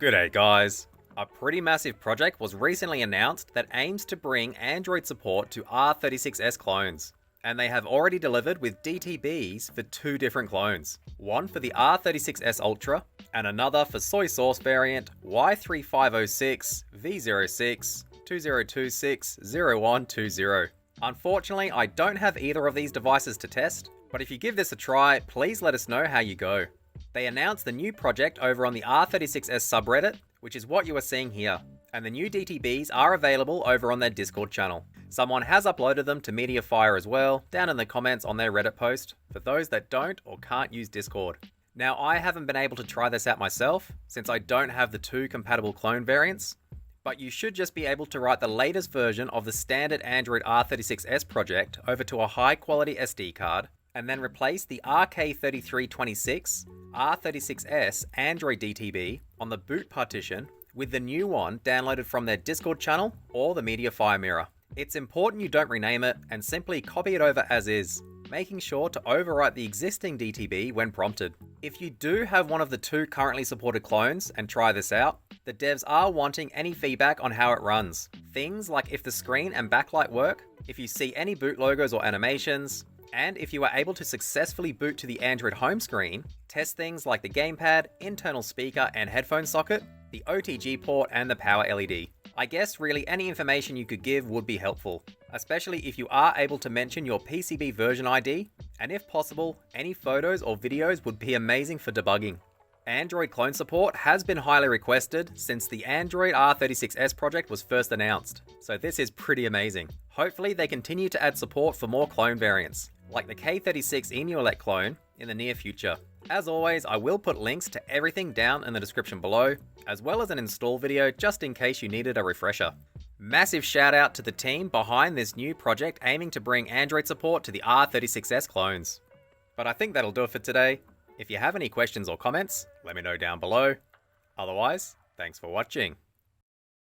G'day guys. A pretty massive project was recently announced that aims to bring Android support to R36S clones. And they have already delivered with DTBs for two different clones. One for the R36S Ultra, and another for Saue source variant Y3506 V06 2026 0120. Unfortunately, I don't have either of these devices to test, but if you give this a try, please let us know how you go. They announced the new project over on the R36S subreddit, which is what you are seeing here, and the new DTBs are available over on their Discord channel. Someone has uploaded them to Mediafire as well, down in the comments on their Reddit post, for those that don't or can't use Discord. Now, I haven't been able to try this out myself, since I don't have the two compatible clone variants, but you should just be able to write the latest version of the standard Android R36S project over to a high quality SD card, and then replace the RK3326 R36S Android DTB on the boot partition with the new one downloaded from their Discord channel or the Mediafire mirror. It's important you don't rename it and simply copy it over as is, making sure to overwrite the existing DTB when prompted. If you do have one of the two currently supported clones and try this out, the devs are wanting any feedback on how it runs. Things like if the screen and backlight work, if you see any boot logos or animations, and if you are able to successfully boot to the Android home screen, test things like the gamepad, internal speaker and headphone socket, the OTG port and the power LED. I guess really any information you could give would be helpful, especially if you are able to mention your PCB version ID, and if possible, any photos or videos would be amazing for debugging. Android clone support has been highly requested since the Android R36S project was first announced, so this is pretty amazing. Hopefully they continue to add support for more clone variants, like the K36 Emulet clone, in the near future. As always, I will put links to everything down in the description below, as well as an install video just in case you needed a refresher. Massive shout out to the team behind this new project aiming to bring Android support to the R36S clones. But I think that'll do it for today. If you have any questions or comments, let me know down below. Otherwise, thanks for watching.